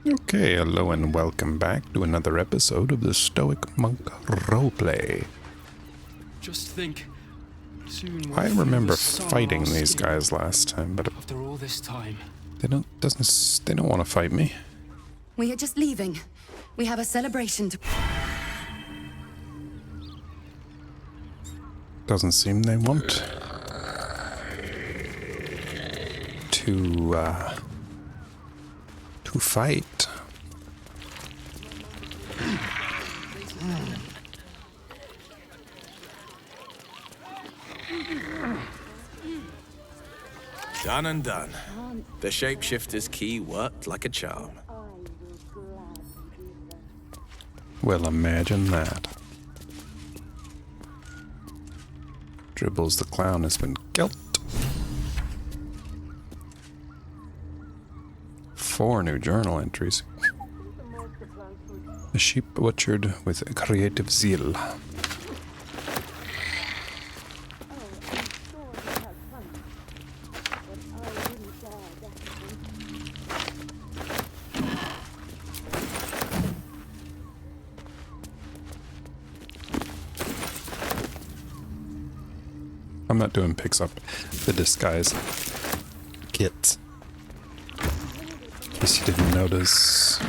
Okay, hello and welcome back to another episode of the Stoic Monk Roleplay. Just think, soon we'll I feel remember the sun on fighting our these skin. guys last time, but After all this time, they don't want to fight me. We are just leaving. We have a celebration to... Doesn't seem they want to fight. Done and done. The shapeshifter's key worked like a charm. Well, imagine that. Dribbles the clown has been killed. 4 new journal entries. A sheep butchered with creative zeal. I'm not doing picks up the disguise kits. In case you didn't notice.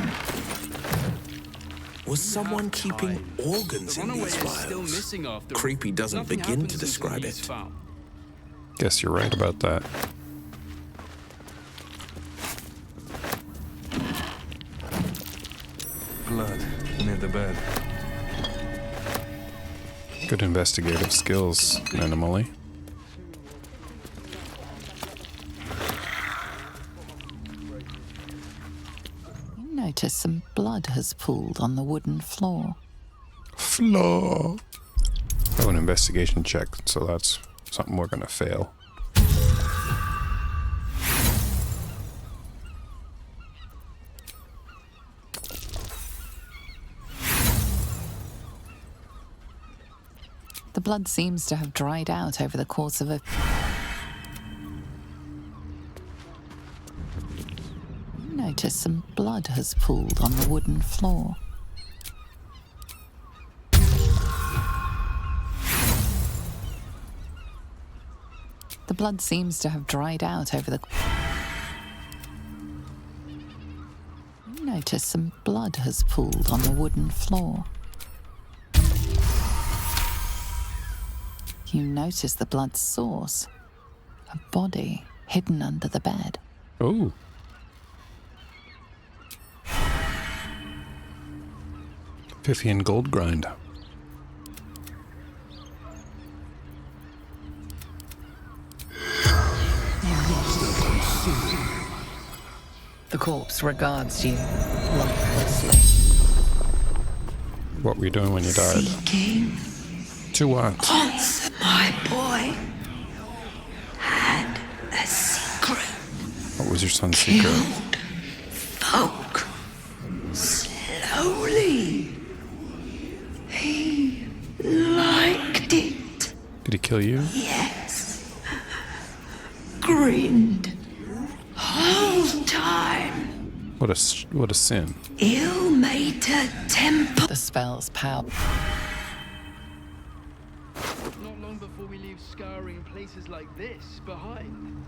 Was someone keeping organs in these vials? Creepy doesn't begin to describe it. Guess you're right about that. Blood near the bed. Good investigative skills, minimally. You notice some blood has pooled on the wooden floor. Floor. Oh, an investigation check, so that's something we're gonna fail. The blood seems to have dried out over the course of a... You notice some blood has pooled on the wooden floor. The blood seems to have dried out over the... You notice some blood has pooled on the wooden floor. You notice the blood's source. A body hidden under the bed. Oh. Pythian gold grind. The corpse regards you lifelessly. What were you doing when you died? Seeking To what? once my boy had a secret. What was your son's secret? Killed folk slowly. He liked it, Did he kill you? yes. Grinned whole time. What a sin. Ill-mater temple. The spell's power. not long before we leave scouring places like this behind,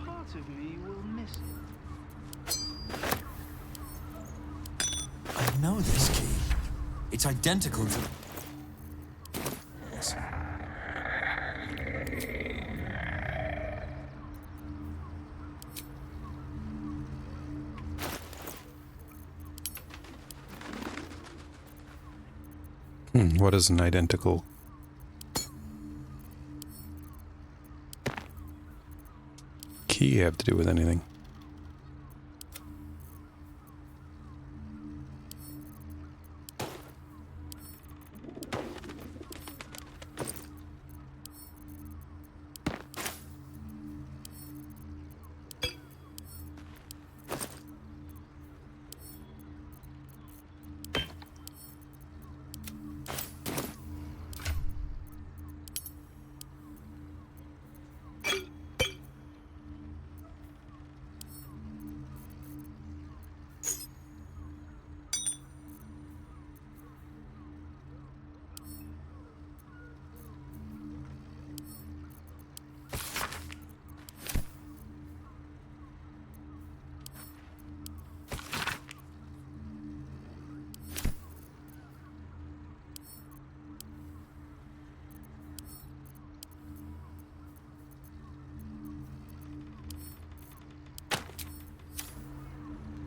part of me will miss it. I know this key. It's identical to... What does an identical key have to do with anything?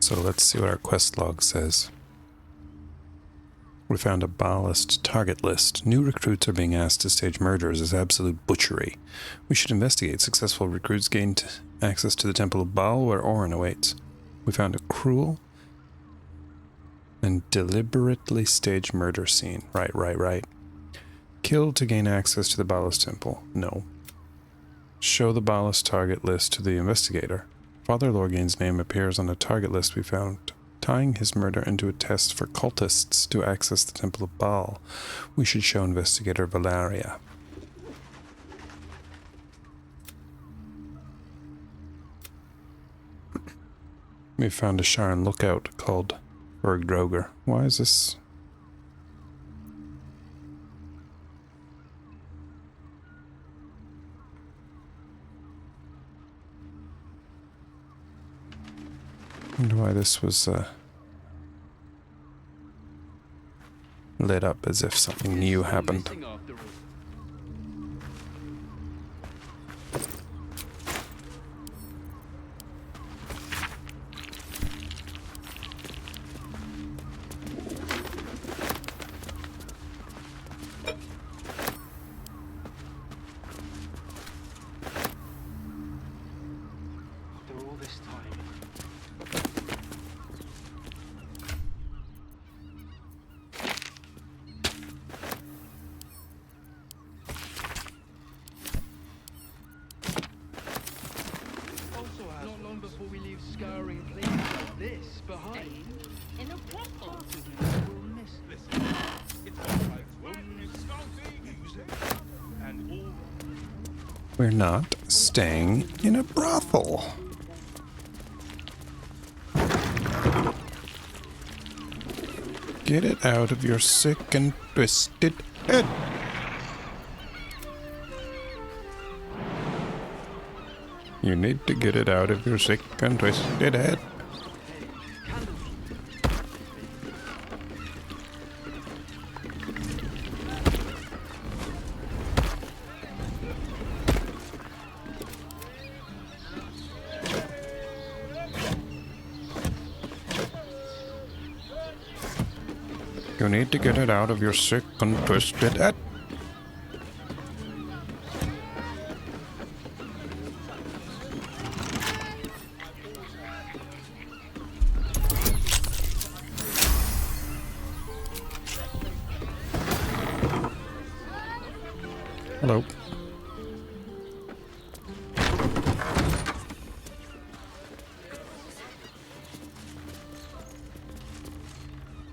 So let's see what our quest log says. We found a ballast target list. New recruits are being asked to stage murders as absolute butchery. We should investigate. Successful recruits gained access to the Temple of Baal, where Orin awaits. We found a cruel and deliberately staged murder scene. Right. Kill to gain access to the Ballast Temple. No. Show the ballast target list to the investigator. Father Lorgain's name appears on a target list we found, tying his murder into a test for cultists to access the Temple of Baal. We should show investigator Valeria. We found a Sharon lookout called Bergdroger. Why is this? I wonder why this was lit up as if something new happened. Before we leave scouring places like this behind. In a brothel. We'll miss this. We're not staying in a brothel. Get it out of your sick and twisted head. You need to get it out of your sick and twisted head. You need to get it out of your sick and twisted head. Hello.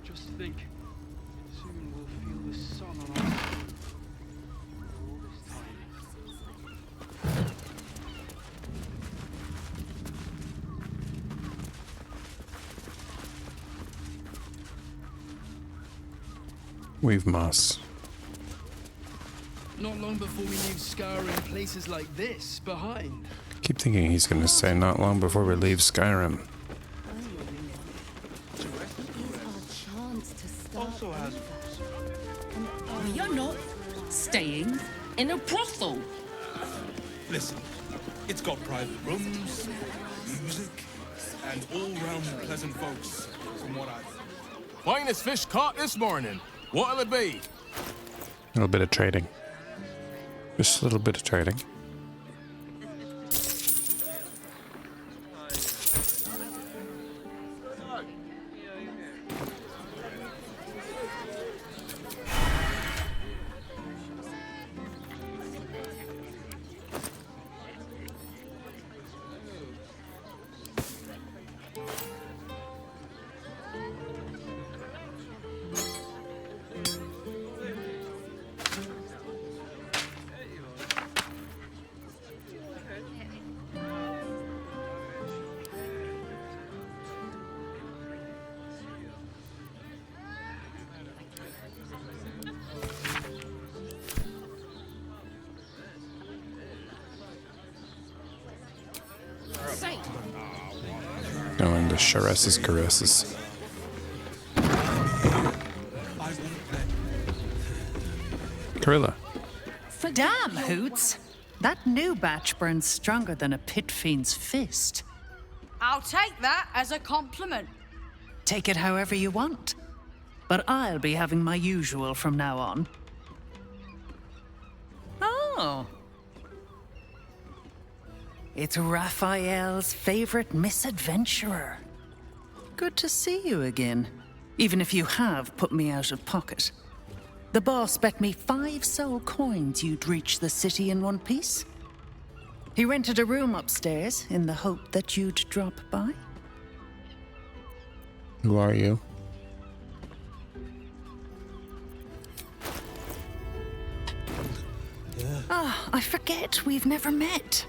Just think, soon we'll feel the sun on our skin. All this time. We've moss. Not long before we leave scouring places like this behind. Keep thinking he's going to say not long before we leave Skyrim. Also has You're not staying in a brothel. Listen, it's got private rooms, music, and all-round pleasant folks, from what I've... Finest fish caught this morning. What'll it be? A little bit of trading. Just a little bit of trading. Going to Shares's caresses. Carilla. Damn, Hoots. That new batch burns stronger than a pit fiend's fist. I'll take that as a compliment. Take it however you want. But I'll be having my usual from now on. Oh. It's Raphael's favorite misadventurer. Good to see you again, even if you have put me out of pocket. The boss bet me 5 soul coins you'd reach the city in one piece. He rented a room upstairs in the hope that you'd drop by. Who are you? I forget we've never met.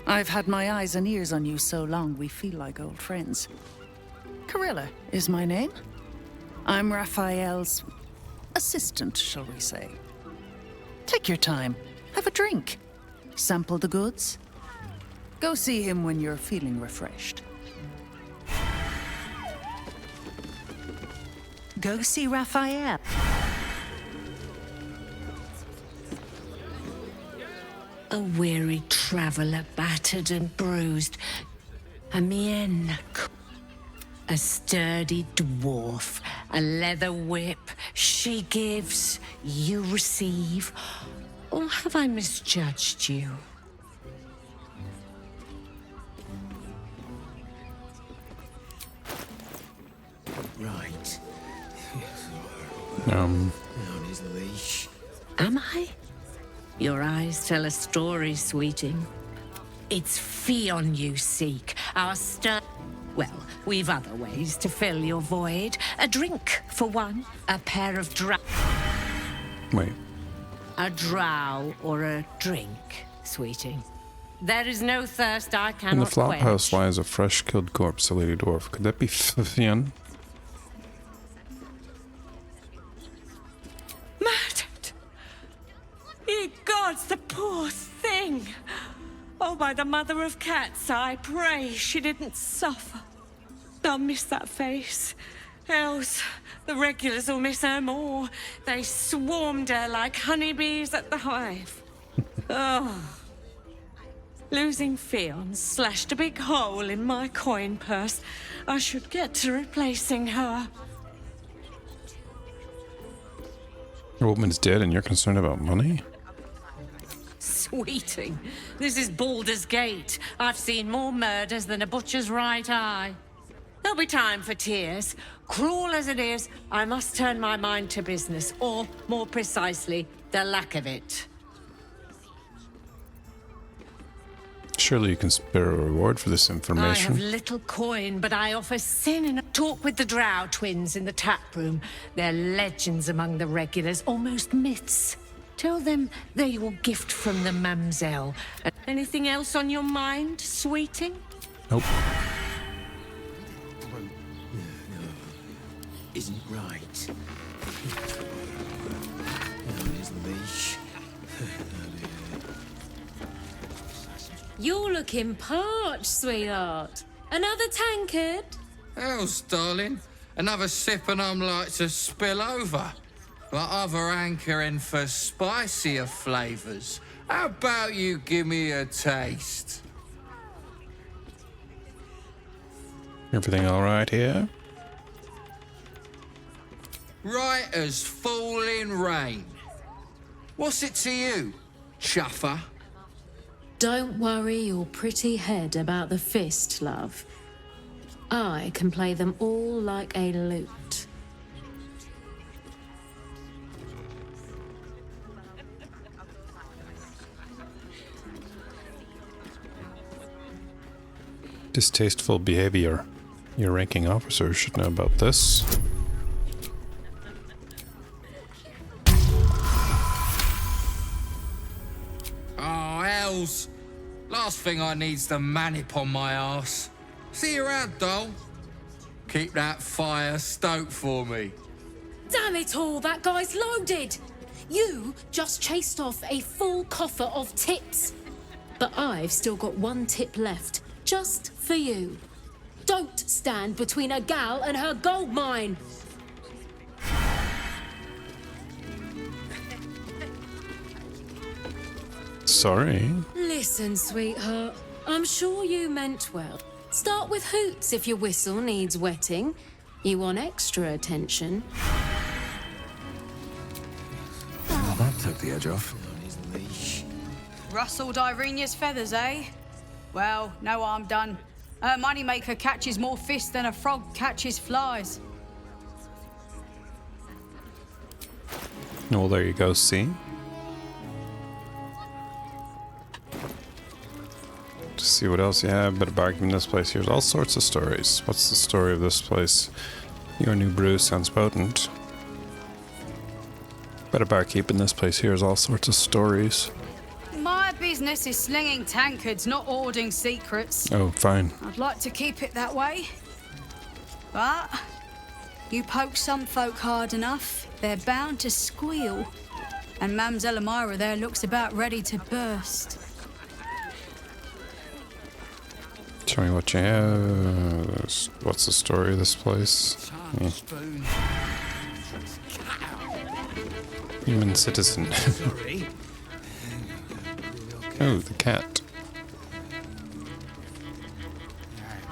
I've had my eyes and ears on you so long we feel like old friends. Carilla is my name. I'm Raphael's assistant, shall we say. Take your time. Have a drink. Sample the goods. Go see him when you're feeling refreshed. Go see Raphael. A weary traveller, battered and bruised. A mien. A sturdy dwarf. A leather whip. She gives, you receive. Or have I misjudged you? Right. Um. On his leash. Am I? Your eyes tell a story, sweeting. It's Fion you seek, our Well, we've other ways to fill your void. A drink, for one. A pair of Wait. A drow or a drink, sweeting. There is no thirst I cannot In the flop quench. house lies a fresh killed corpse, a lady dwarf. Could that be Fion? Murdered! Ye gods, the poor thing! Oh, by the mother of cats, I pray she didn't suffer. I'll miss that face. Else, the regulars will miss her more. They swarmed her like honeybees at the hive. Oh. Losing Fion slashed a big hole in my coin purse. I should get to replacing her. Your woman's dead and you're concerned about money? Sweeting, this is Baldur's Gate. I've seen more murders than a butcher's right eye. There'll be time for tears. Cruel as it is, I must turn my mind to business, or, more precisely, the lack of it. Surely you can spare a reward for this I information. have little coin, but I offer sin in a talk with the Drow twins in the tap room. They're legends among the regulars, almost myths. Tell them they're your gift from the mamselle. Anything else on your mind, sweeting? Nope. Isn't right. On his leash. You're looking parched, sweetheart. Another tankard? Else, darling. Another sip and I'm like to spill over. But other hankering for spicier flavours. How about you give me a taste? Everything alright here? Right as falling rain. What's it to you, chuffer? Don't worry your pretty head about the fist, love. I can play them all like a lute. Distasteful behavior. Your ranking officer should know about this. Oh, hells. Last thing I need's the manip on my arse. See you around, doll. Keep that fire stoked for me. Damn it all, that guy's loaded! You just chased off a full coffer of tips. But I've still got 1 tip left, just for you. Don't stand between a gal and her gold mine! Sorry. Listen, sweetheart, I'm sure you meant well. Start with hoots if your whistle needs wetting. You want extra attention. Well, that took the edge off. Rustled Irenia's feathers, eh? Well, no harm done. Her moneymaker catches more fish than a frog catches flies. Well, there you go, see? To see what else you have, better bargain in this place. Here's all sorts of stories. What's the story of this place? Your new brew sounds potent. Better barkeep in this place. Here's all sorts of stories. My business is slinging tankards, not hoarding secrets. Oh, fine. I'd like to keep it that way. But you poke some folk hard enough, they're bound to squeal. And Mamselle Elmira there looks about ready to burst. Tell me what you have. What's the story of this place? Yeah. Human citizen. Oh, the cat.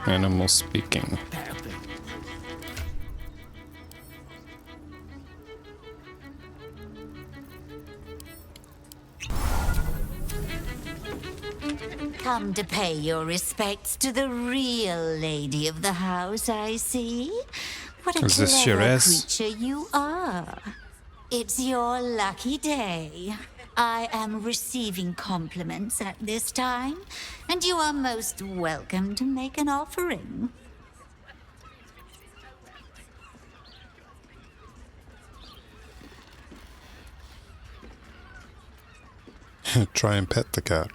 Animal speaking. Come to pay your respects to the real lady of the house, I see. What a Is this clever Shiraz? creature you are. It's your lucky day. I am receiving compliments at this time, and you are most welcome to make an offering. Try and pet the cat.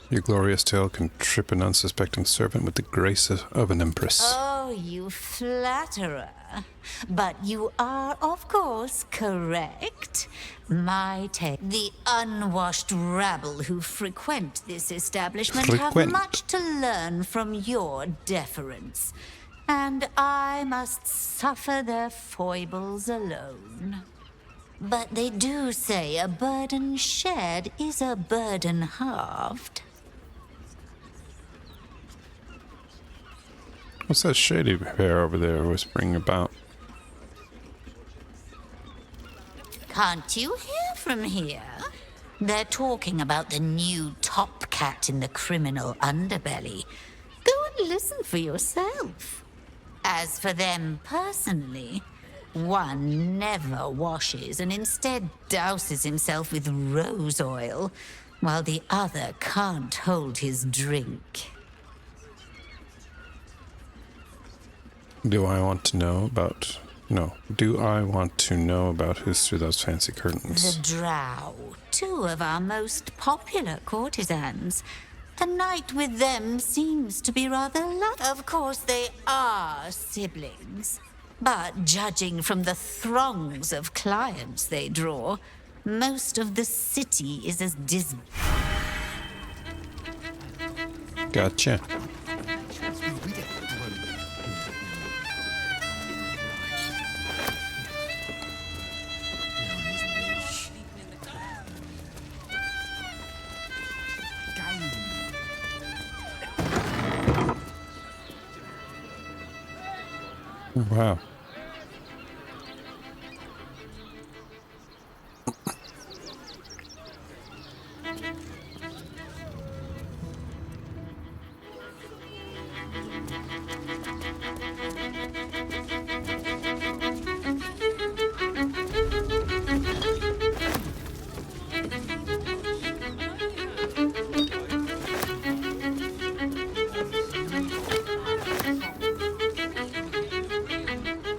Your glorious tail can trip an unsuspecting servant with the grace of an empress. Oh, you flatterer. But you are, of course, correct. My tail, the unwashed rabble who frequent this establishment have much to learn from your deference. And I must suffer their foibles alone. But they do say a burden shared is a burden halved. What's that shady pair over there whispering about? Can't you hear from here? They're talking about the new top cat in the criminal underbelly. Go and listen for yourself. As for them personally, one never washes and instead douses himself with rose oil, while the other can't hold his drink. Do I want to know about... No. Do I want to know about who's through those fancy curtains? The Drow, two of our most popular courtesans. A night with them seems to be rather lucky. Of course, they are siblings. But judging from the throngs of clients they draw, most of the city is as Gotcha. Wow.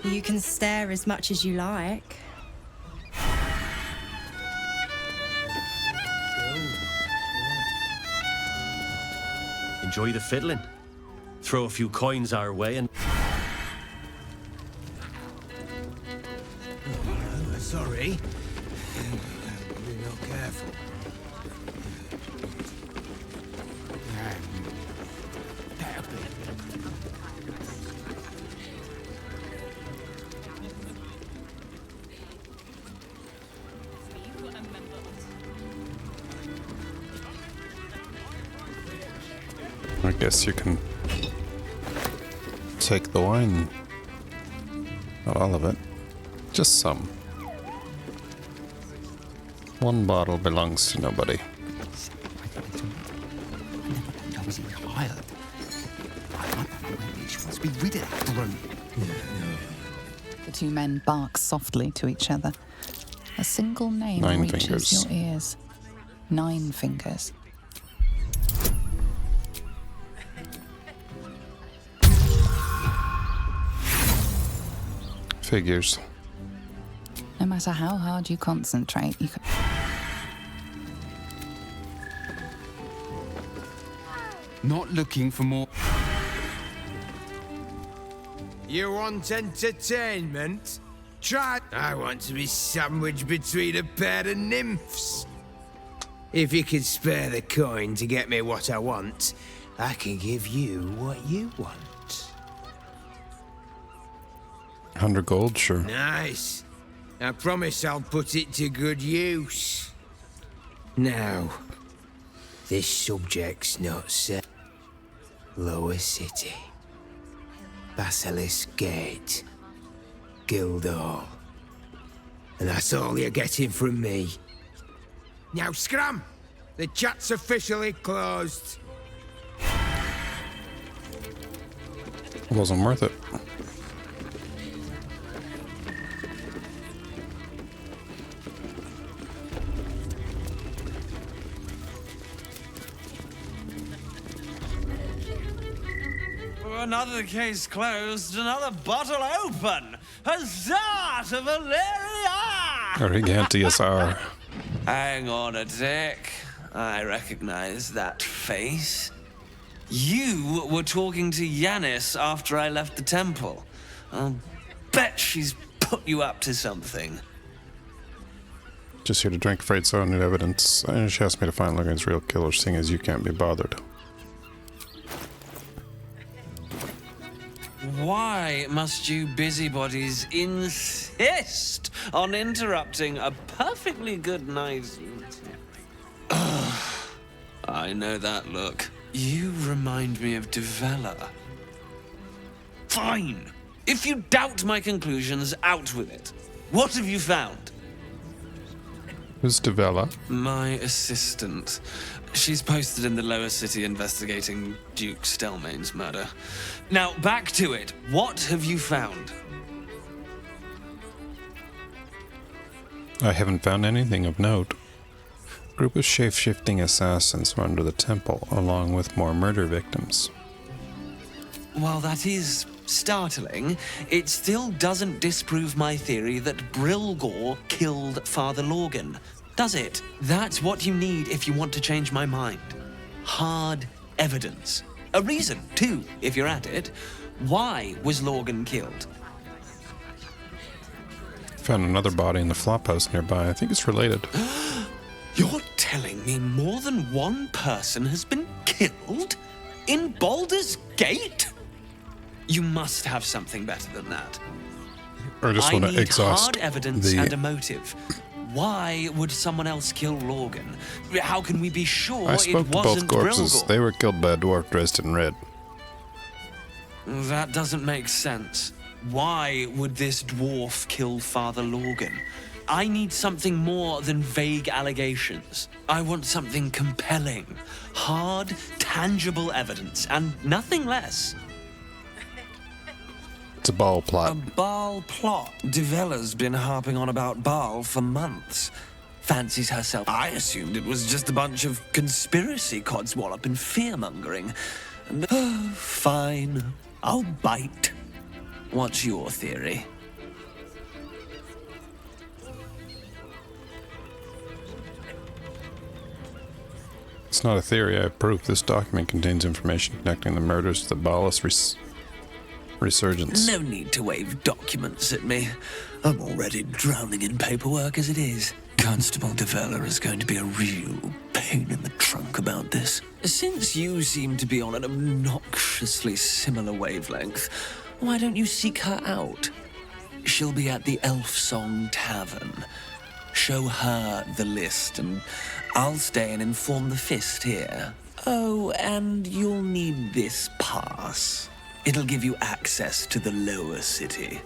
You can stare as much as you like. Enjoy the fiddling. Throw a few coins our way and... Oh, sorry. You're not careful. I guess you can take the wine. Not all of it. Just some. One bottle belongs to nobody. The two men bark softly to each other. A single name 9 reaches fingers. your ears. 9 fingers. Figures. No matter how hard you concentrate, you can... Not looking for more... You want entertainment? Try. I want to be sandwiched between a pair of nymphs. If you could spare the coin to get me what I want, I can give you what you want. 100 gold, sure. Nice. I promise I'll put it to good use. Now, this subject's not set. Lower City. Basilisk Gate. Guildhall. And that's all you're getting from me. Now scram! The chat's officially closed. It wasn't worth it. Another case closed, another bottle open. Huzzah to Valeria! Arigantius R. Hang on a tick. I recognize that face. You were talking to Yanis after I left the temple. I'll bet she's put you up to something. Just here to drink, afraid so, need evidence. And she asked me to find Logan's real killer, seeing as you can't be bothered. Why must you busybodies insist on interrupting a perfectly good night's... I know that look. You remind me of Devella. Fine. If you doubt my conclusions, out with it. What have you found? Who's Devella? My assistant. She's posted in the lower city investigating Duke Stelmane's murder. Now, back to it. What have you found? I haven't found anything of note. A group of shape-shifting assassins were under the temple, along with more murder victims. While that is startling, it still doesn't disprove my theory that Brilgor killed Father Lorgan, does it? That's what you need if you want to change my mind. Hard evidence. A reason, too, if you're at it. Why was Lorgan killed? Found another body in the flophouse nearby. I think it's related. You're telling me more than one person has been killed? In Baldur's Gate? You must have something better than that. Or just want to exhaust hard evidence and a motive. Why would someone else kill Lorgan? How can we be sure I spoke it to wasn't both corpses. Brilgor? They were killed by a dwarf dressed in red. That doesn't make sense. Why would this dwarf kill Father Lorgan? I need something more than vague allegations. I want something compelling, hard, tangible evidence, and nothing less. It's a Baal plot. A Baal plot? Devella's been harping on about Baal for months. Fancies herself. I assumed it was just a bunch of conspiracy codswallop and fear-mongering. And, fine, I'll bite. What's your theory? It's not a theory, I have proof. This document contains information connecting the murders to the Baalist resurgence. No need to wave documents at me. I'm already drowning in paperwork as it is. Constable Devella is going to be a real pain in the trunk about this. Since you seem to be on an obnoxiously similar wavelength, why don't you seek her out? She'll be at the Elf Song Tavern. Show her the list, and I'll stay and inform the Fist here. Oh, and you'll need this pass. It'll give you access to the lower city.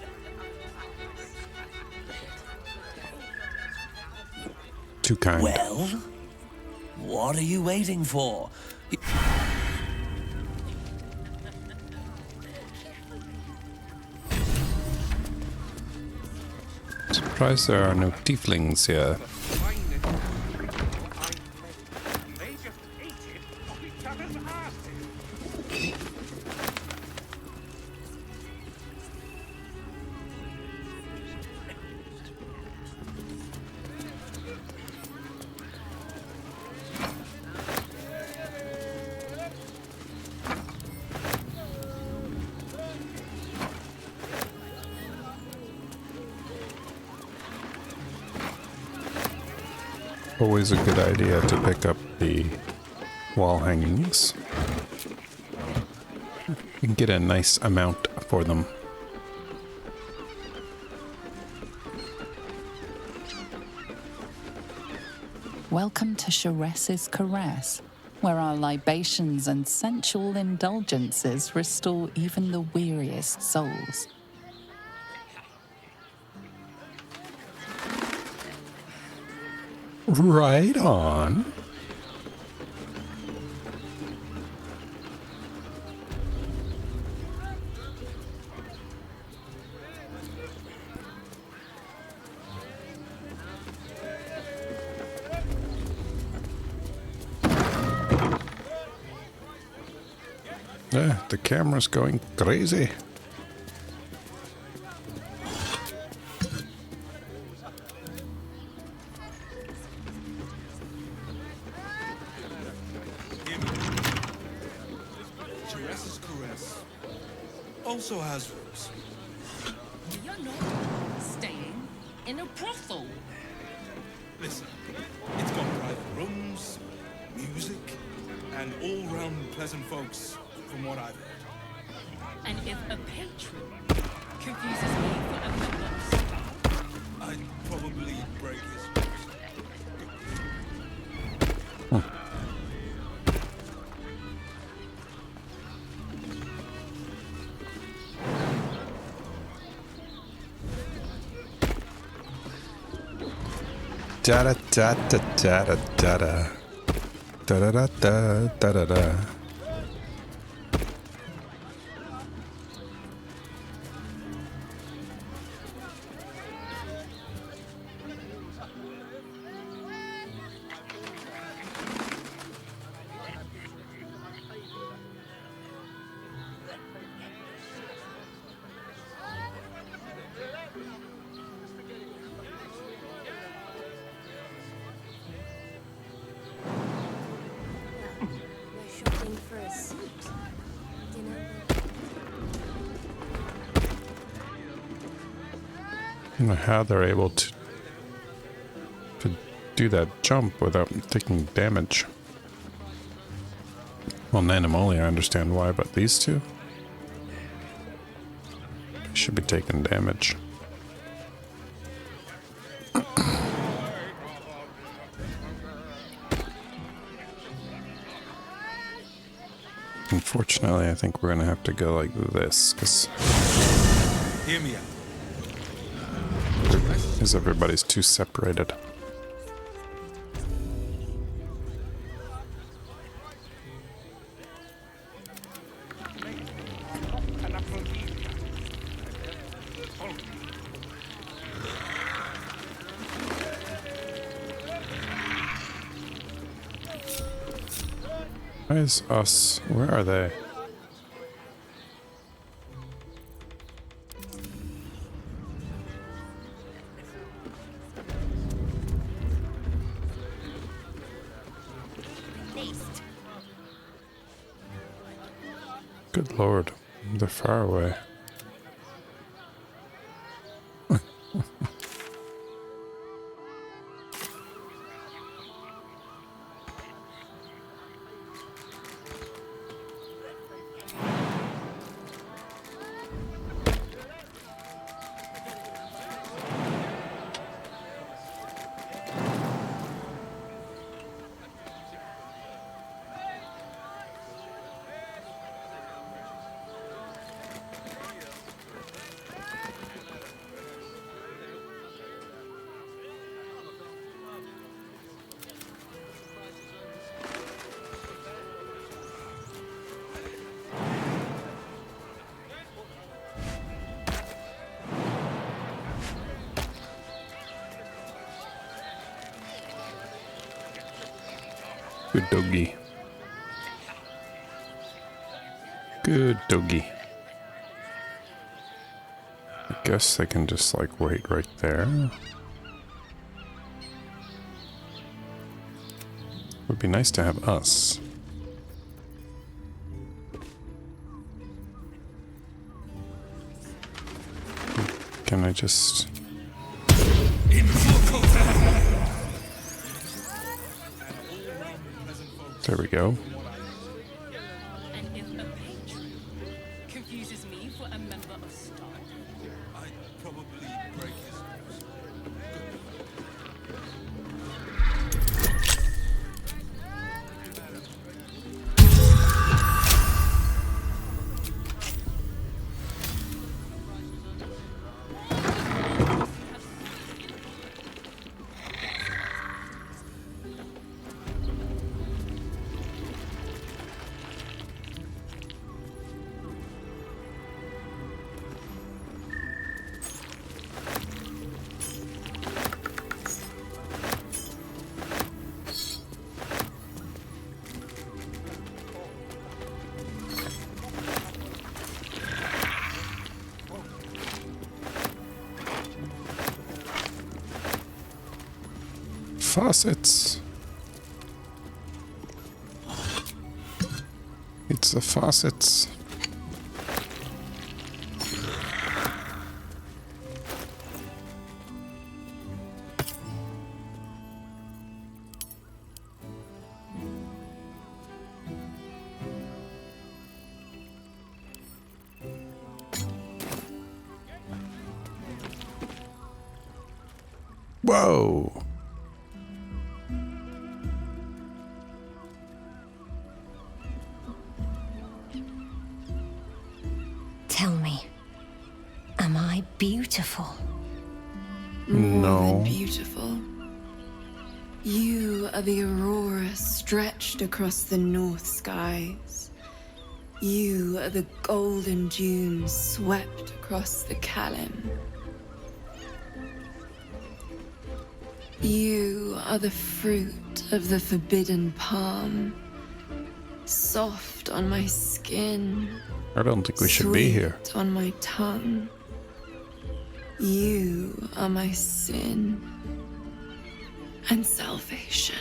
Too kind. Well, what are you waiting for? Surprised there are no tieflings here. Always a good idea to pick up the wall hangings. You can get a nice amount for them. Welcome to Sharess's Caress, where our libations and sensual indulgences restore even the weariest souls. Right on. Yeah, the camera's going crazy. Also has rooms. You're not staying in a brothel. Listen, it's got private rooms, music, and all-round pleasant folks, from what I've heard. And if a patron confuses me for a member, I'd probably break his... Da da da da da da da da da da da da da da. I don't know how they're able to do that jump without taking damage. Well, Nanamoli, I understand why, but these two should be taking damage. Unfortunately, I think we're gonna have to go like this, because Hear me out. everybody's too separated. Where's us? Where are they? Good lord, they're far away. Good doggy. Good doggy. I guess I can just like wait right there. Would be nice to have us. Can I just... There we go. Confuses me for a member of Stoic. I'd probably break his nose. Faucets. It's the faucets. Whoa. Tell me, am I beautiful? No. Beautiful. You are the aurora stretched across the north skies. You are the golden dunes swept across the Calim. You are the fruit of the forbidden palm, soft on my skin. I don't think we should be here. Sweet on my tongue. You are my sin and salvation.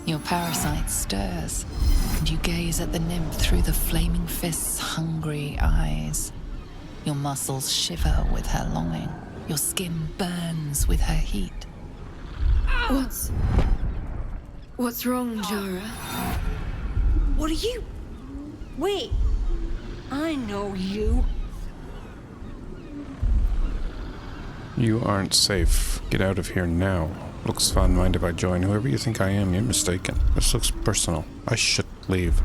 Your parasite stirs, and you gaze at the nymph through the flaming fist's hungry eyes. Your muscles shiver with her longing. Your skin burns with her heat. What's wrong, Jara? What are you? Wait, I know you. You aren't safe. Get out of here now. Looks fun. Mind if I join? Whoever you think I am, you're mistaken. This looks personal. I should leave.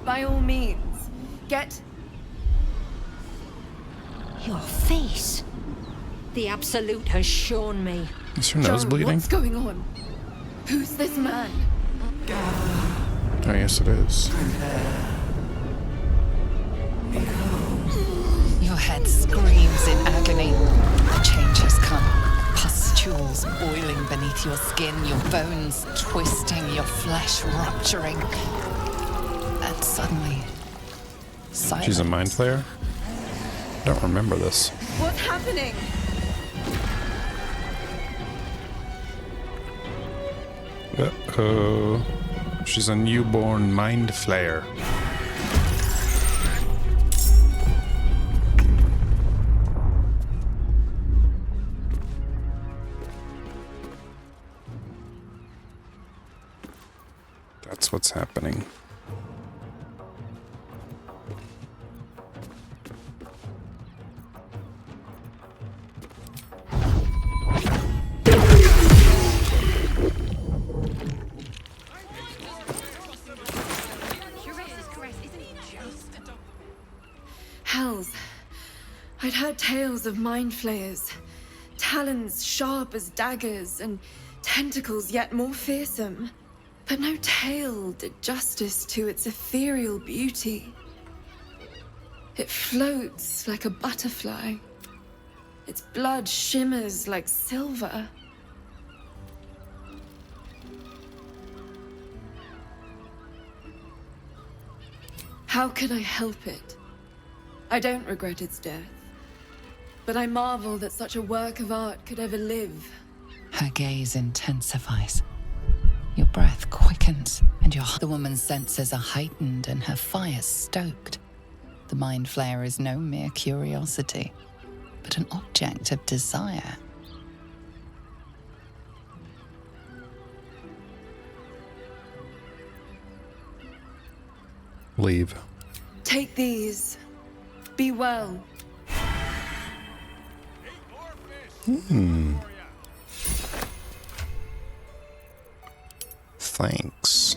By all means, get... Your face. The Absolute has shown me. Is your nose bleeding? What's going on? Who's this man? Oh, yes, it is. Your head screams in agony. The change has come. Pustules boiling beneath your skin, your bones twisting, your flesh rupturing. And suddenly, silence. She's a mind flayer? I don't remember this. What's happening? Uh-oh. She's a newborn mind flayer. That's what's happening. Hells. I'd heard tales of mind flayers. Talons sharp as daggers and tentacles yet more fearsome. But no tale did justice to its ethereal beauty. It floats like a butterfly, Its blood shimmers like silver. How can I help it? I don't regret its death, but I marvel that such a work of art could ever live. Her gaze intensifies. Your breath quickens, and the woman's senses are heightened and her fire stoked. The mind flare is no mere curiosity, but an object of desire. Leave. Take these. Be well. Thanks.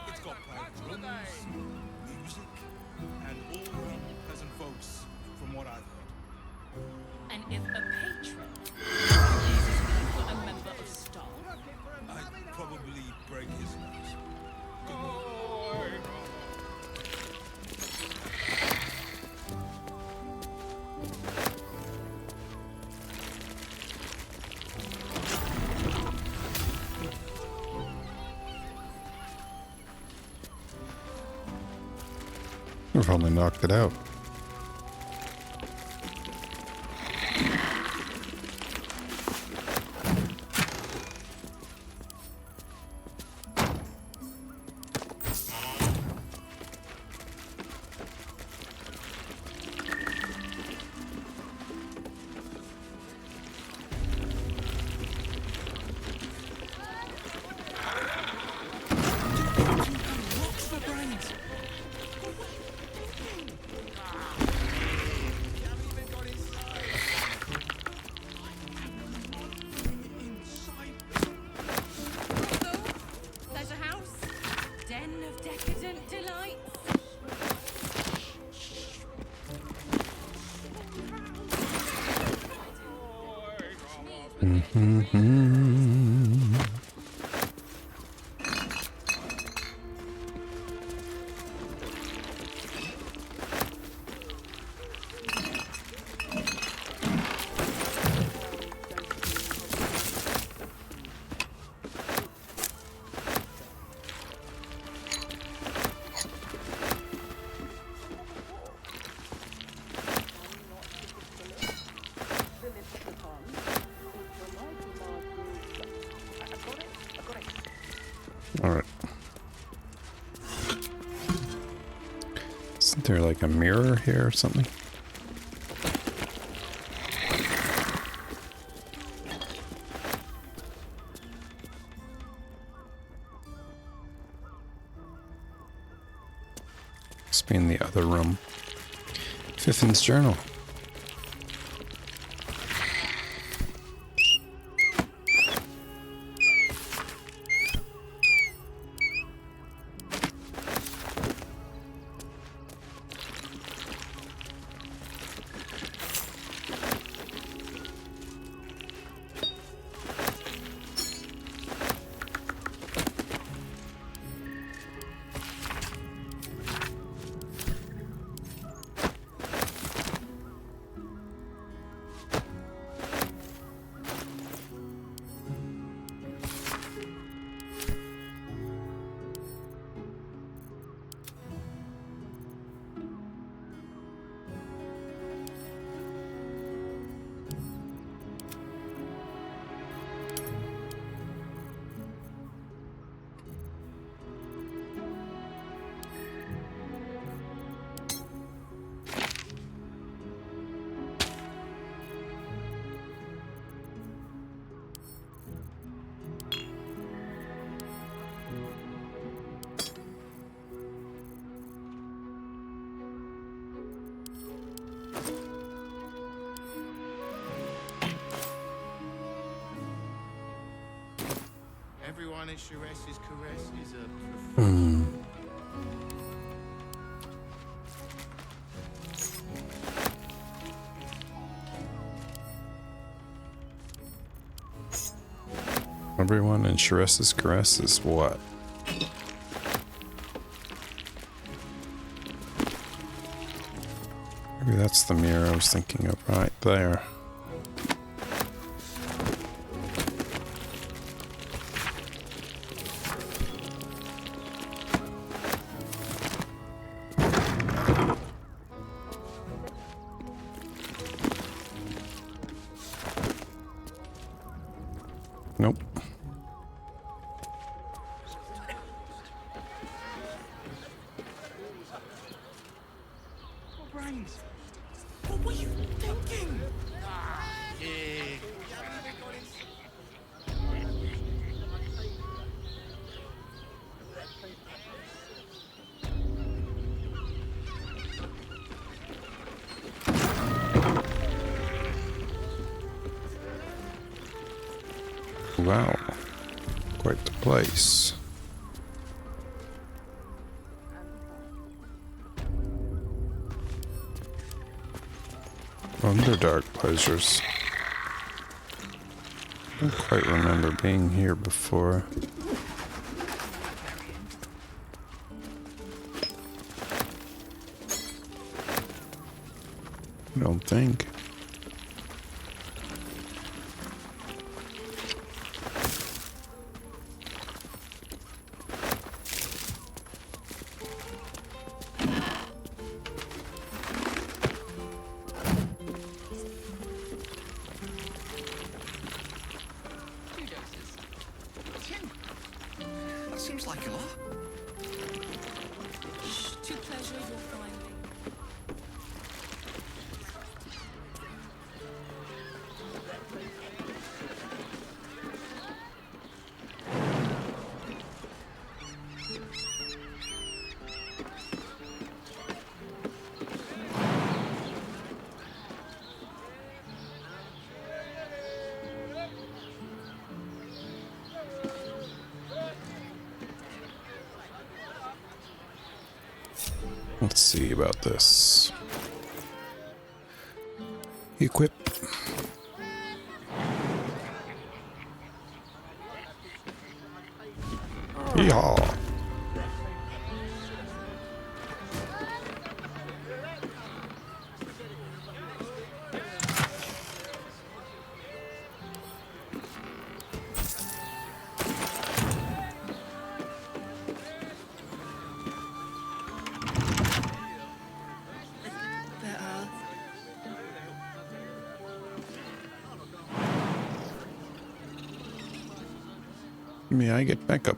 It's got private rooms, music, and all around pleasant folks, from what I've heard. And if a patron uses me for a member of staff, I'd probably break his nose. We've only knocked it out. there's a house, den of decadent delights. Alright. Isn't there like a mirror here or something? Must be in the other room. Fiffin's journal. Everyone at Sharess's caress is a everyone, and Sharesa's caress is what? Maybe that's the mirror I was thinking of right there. Nope. Brains. What were you thinking? Wow. Quite the place. Underdark pleasures. I don't quite remember being here before. I don't think. That seems like a lot. To pleasure your finding. Let's see about this. Equip. Yeehaw. May I get back up?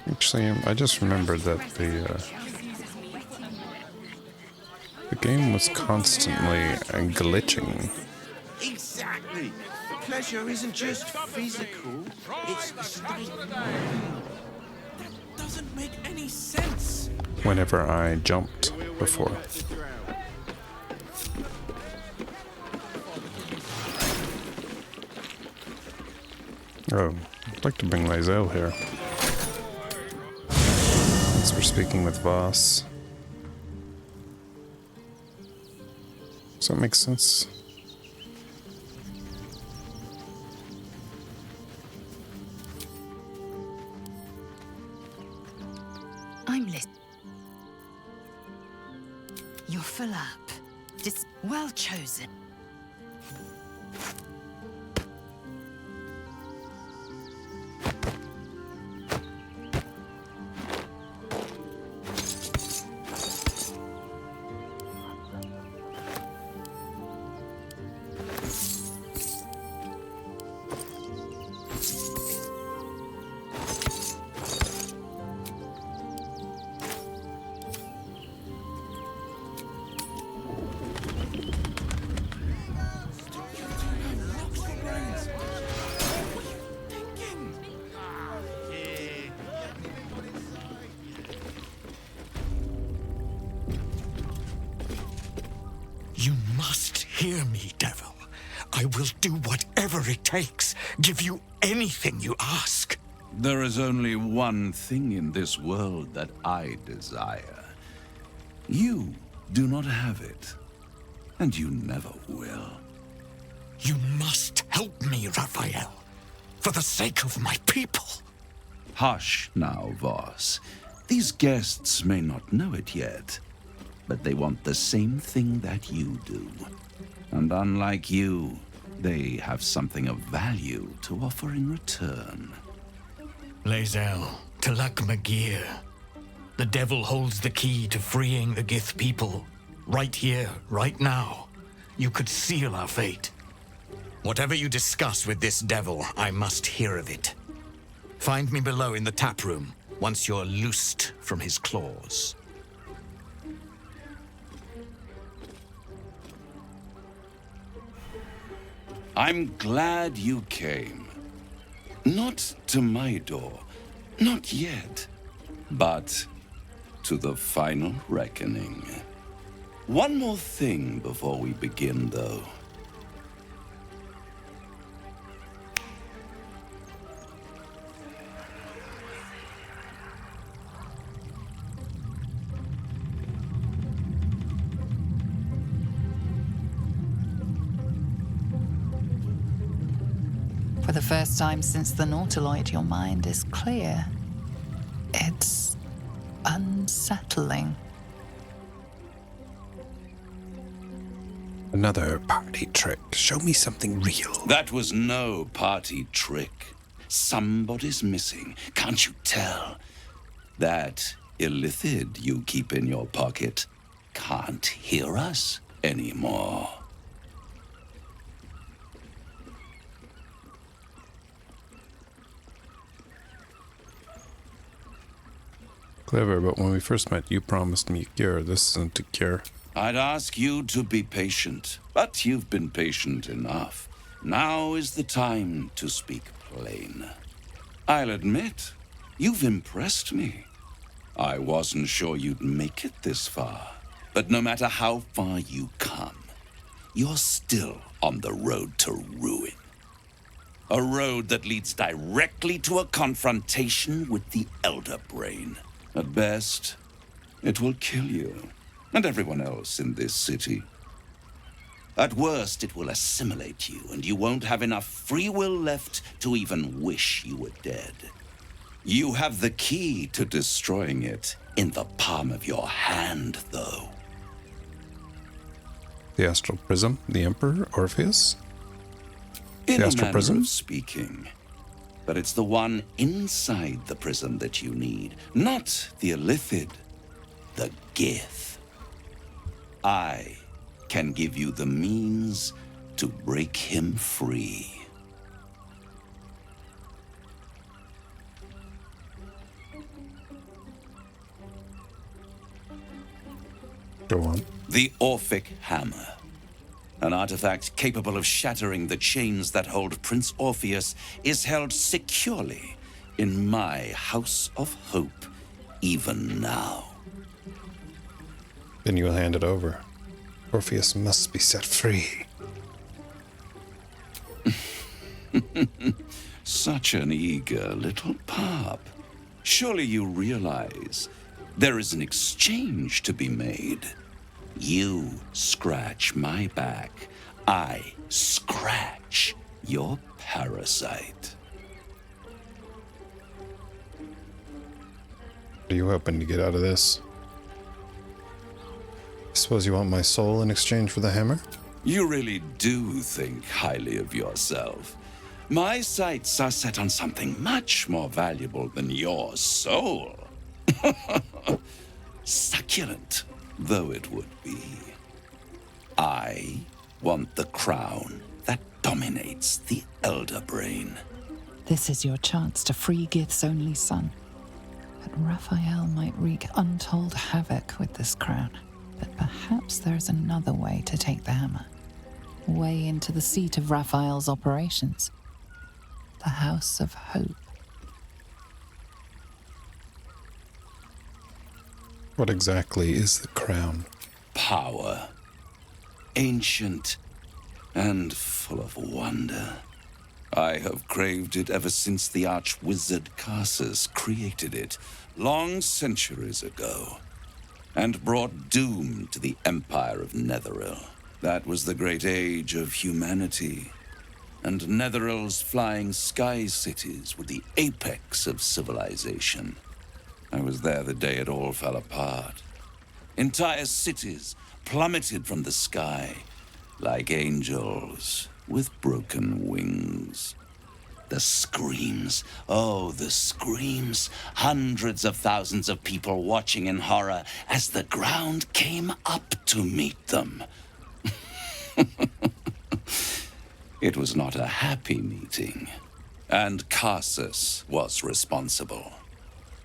Actually, I just remembered that the game was constantly glitching. Exactly. Pleasure isn't just physical, it's a state. That doesn't make any sense. Whenever I jumped before. Oh, I'd like to bring Lysel here. Since we're speaking with Voss. Does that make sense? I'm listening. You're full up. Just well chosen. You must hear me, devil. I will do whatever it takes, give you anything you ask. There is only one thing in this world that I desire. You do not have it, and you never will. You must help me, Raphael, for the sake of my people. Hush now, Voss. These guests may not know it yet, but they want the same thing that you do. And unlike you, they have something of value to offer in return. Lae'zel, Talak Magir. The devil holds the key to freeing the Gith people. Right here, right now. You could seal our fate. Whatever you discuss with this devil, I must hear of it. Find me below in the tap room, once you're loosed from his claws. I'm glad you came. Not to my door, not yet, but to the final reckoning. One more thing before we begin, though. For the first time since the Nautiloid, your mind is clear. It's unsettling. Another party trick. Show me something real. That was no party trick. Somebody's missing. Can't you tell? That illithid you keep in your pocket can't hear us anymore. Clever, but when we first met, you promised me a cure. This isn't a cure. I'd ask you to be patient, but you've been patient enough. Now is the time to speak plain. I'll admit, you've impressed me. I wasn't sure you'd make it this far, but no matter how far you come, you're still on the road to ruin. A road that leads directly to a confrontation with the Elder Brain. At best, it will kill you, and everyone else in this city. At worst, it will assimilate you, and you won't have enough free will left to even wish you were dead. You have the key to destroying it in the palm of your hand, though. The Astral Prism? The Emperor? Orpheus? In The a Astral manner Prism? of speaking. But it's the one inside the prison that you need, not the illithid, the Gith. I can give you the means to break him free. Go on. The Orphic Hammer. An artifact capable of shattering the chains that hold Prince Orpheus is held securely in my House of Hope, even now. Then you will hand it over. Orpheus must be set free. Such an eager little pup. Surely you realize there is an exchange to be made. You scratch my back, I scratch your parasite. What are you hoping to get out of this? I suppose you want my soul in exchange for the hammer? You really do think highly of yourself. My sights are set on something much more valuable than your soul. Succulent though it would be. I want the crown that dominates the Elder Brain. This is your chance to free Gith's only son. But Raphael might wreak untold havoc with this crown. But perhaps there's another way to take the hammer. Way into the seat of Raphael's operations. The House of Hope. What exactly is the crown? Power. ancient, and full of wonder. I have craved it ever since the arch-wizard Carsus created it, long centuries ago, and brought doom to the Empire of Netheril. That was the great age of humanity, and Netheril's flying sky cities were the apex of civilization. I was there the day it all fell apart. Entire cities plummeted from the sky like angels with broken wings. The screams, oh, the screams. Hundreds of thousands of people watching in horror as the ground came up to meet them. It was not a happy meeting, and Carsus was responsible.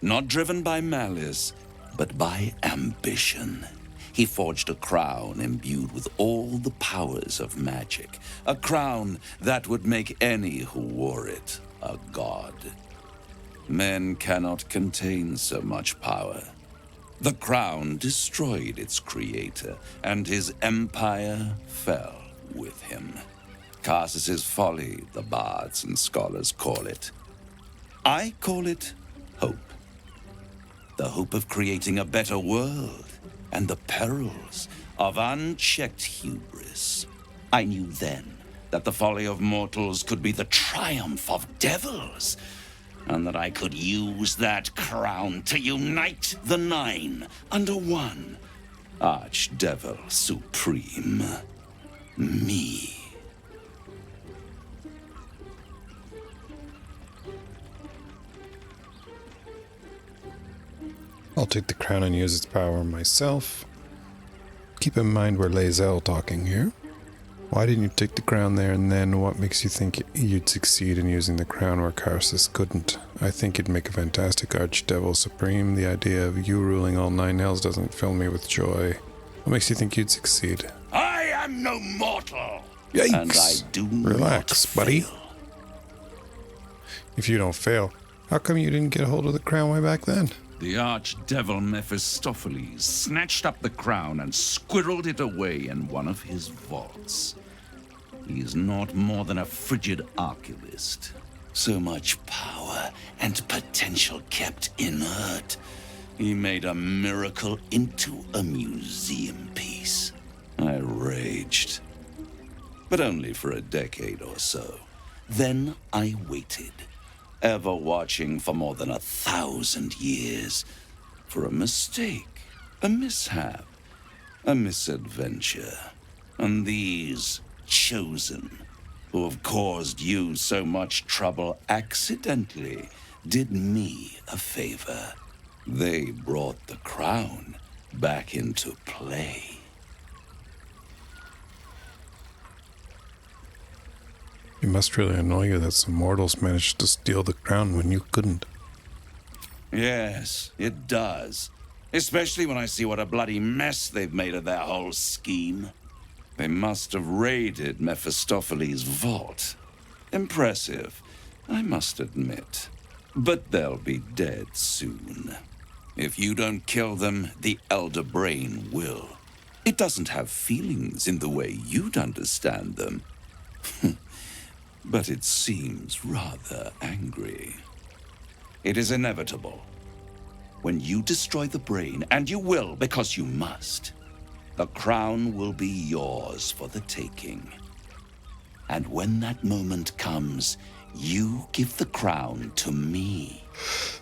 Not driven by malice, but by ambition. He forged a crown imbued with all the powers of magic, a crown that would make any who wore it a god. Men cannot contain so much power. The crown destroyed its creator, and his empire fell with him. Carsus's folly, the bards and scholars call it. I call it hope. The hope of creating a better world, and the perils of unchecked hubris. I knew then that the folly of mortals could be the triumph of devils, and that I could use that crown to unite the Nine under one Archdevil Supreme. Me. I'll take the crown and use its power myself. Keep in mind we're Lae'zel talking here. Why didn't you take the crown there, and then what makes you think you'd succeed in using the crown where Carsus couldn't? I think you'd make a fantastic Archdevil Supreme. The idea of you ruling all nine hells doesn't fill me with joy. What makes you think you'd succeed? I am no mortal. Yikes! And I do Relax, not buddy. fail. If you don't fail, how come you didn't get a hold of the crown way back then? The archdevil Mephistopheles snatched up the crown and squirreled it away in one of his vaults. He is not more than a frigid archivist. So much power and potential kept inert. He made a miracle into a museum piece. I raged. But only for a decade or so. Then I waited. Ever watching for more than 1,000 years for a mistake, a mishap, a misadventure. And these chosen, who have caused you so much trouble accidentally, did me a favor. They brought the crown back into play. It must really annoy you that some mortals managed to steal the crown when you couldn't. Yes, it does. Especially when I see what a bloody mess they've made of their whole scheme. They must have raided Mephistopheles' vault. Impressive, I must admit. But they'll be dead soon. If you don't kill them, the Elder Brain will. It doesn't have feelings in the way you'd understand them. But it seems rather angry. It is inevitable. When you destroy the brain, and you will because you must, the crown will be yours for the taking. And when that moment comes, you give the crown to me.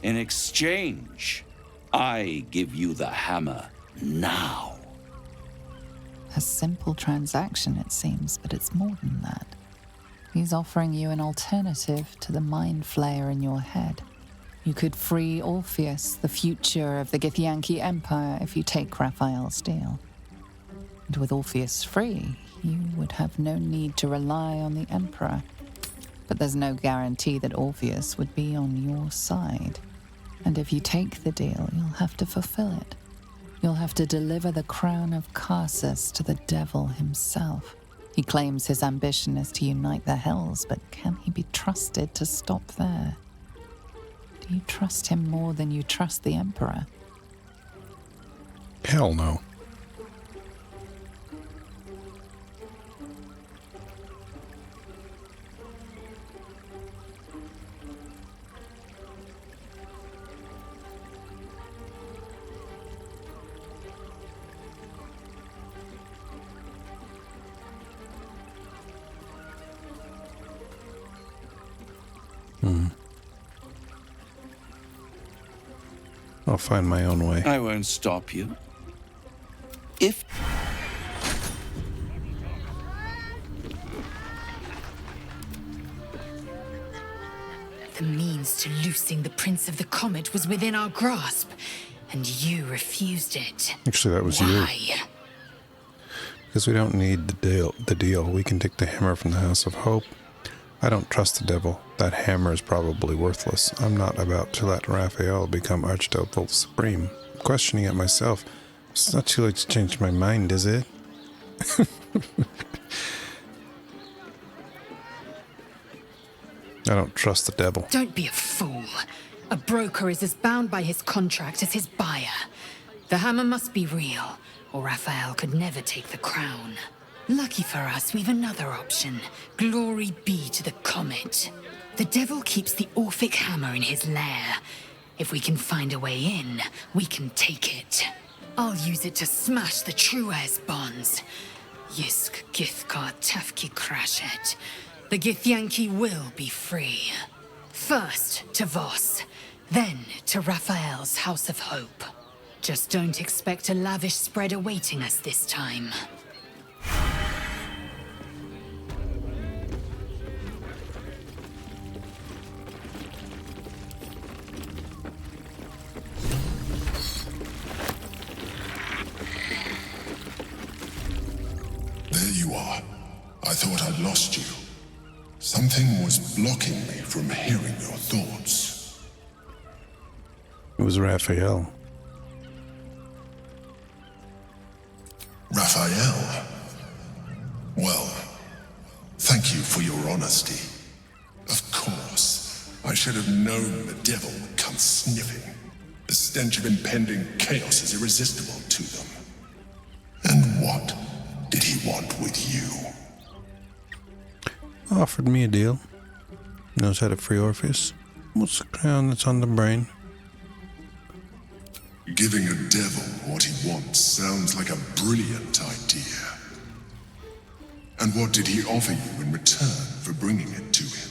In exchange, I give you the hammer now. A simple transaction, it seems, but it's more than that. He's offering you an alternative to the mind flayer in your head. You could free Orpheus, the future of the Githyanki Empire, if you take Raphael's deal. And with Orpheus free, you would have no need to rely on the Emperor. But there's no guarantee that Orpheus would be on your side. And if you take the deal, you'll have to fulfill it. You'll have to deliver the crown of Carsus to the devil himself. He claims his ambition is to unite the hells, but can he be trusted to stop there? Do you trust him more than you trust the Emperor? Hell no. I'll find my own way. I won't stop you. If... The means to loosing the Prince of the Comet was within our grasp, and you refused it. Actually, that was Why? you. Because we don't need the deal. We can take the hammer from the House of Hope. I don't trust the devil. That hammer is probably worthless. I'm not about to let Raphael become Archdevil Supreme. I'm questioning it myself. It's not too late to change my mind, is it? I don't trust the devil. Don't be a fool. A broker is as bound by his contract as his buyer. The hammer must be real, or Raphael could never take the crown. Lucky for us, we've another option. Glory be to the Comet. The devil keeps the Orphic hammer in his lair. If we can find a way in, we can take it. I'll use it to smash the True Heirs bonds. Yisk Githkar Tafki Crashet. The Githyanki will be free. First to Voss, then to Raphael's House of Hope. Just don't expect a lavish spread awaiting us this time. There you are. I thought I'd lost you. Something was blocking me from hearing your thoughts. It was Raphael. Raphael? Well, thank you for your honesty. Of course, I should have known the devil would come sniffing. The stench of impending chaos is irresistible to them. And what did he want with you? Offered me a deal. Knows how to free Orpheus. What's the crown that's on the brain? Giving a devil what he wants sounds like a brilliant idea. And what did he offer you in return for bringing it to him?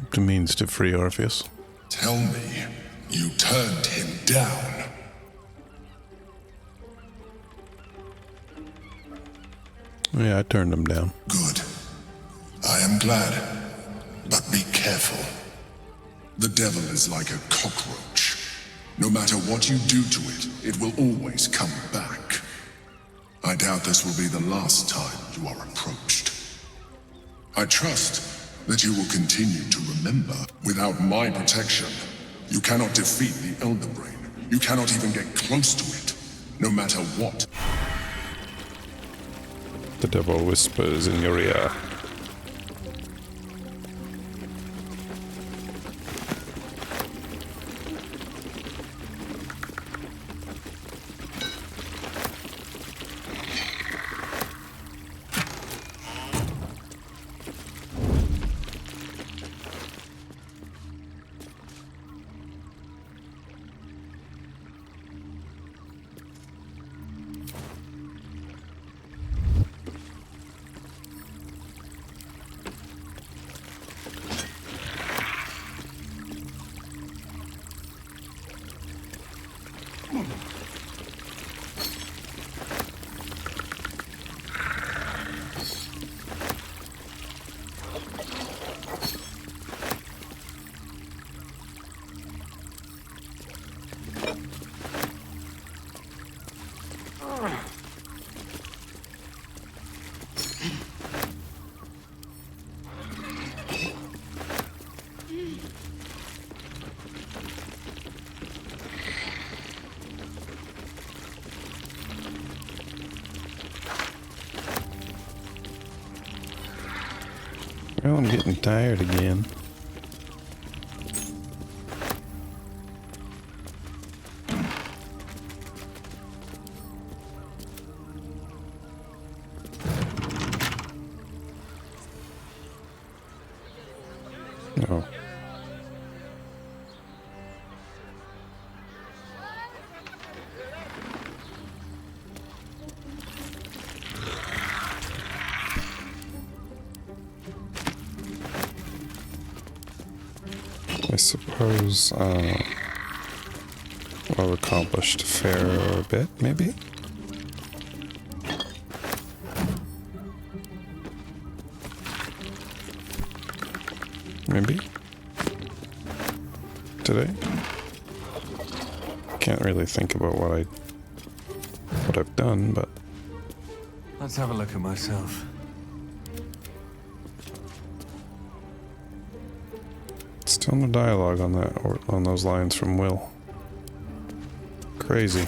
The means to free Orpheus. Tell me, you turned him down. Yeah, I turned him down. Good. I am glad. But be careful. The devil is like a cockroach. No matter what you do to it, it will always come back. I doubt this will be the last time you are approached. I trust that you will continue to remember. Without my protection, you cannot defeat the Elder Brain. You cannot even get close to it, no matter what. The devil whispers in your ear. Well, I'm getting tired again. Oh. I suppose I've accomplished a fair bit, maybe? Maybe? Today? Can't really think about what I've done, but Let's have a look at myself. still no dialogue on that or on those lines from Will. Crazy.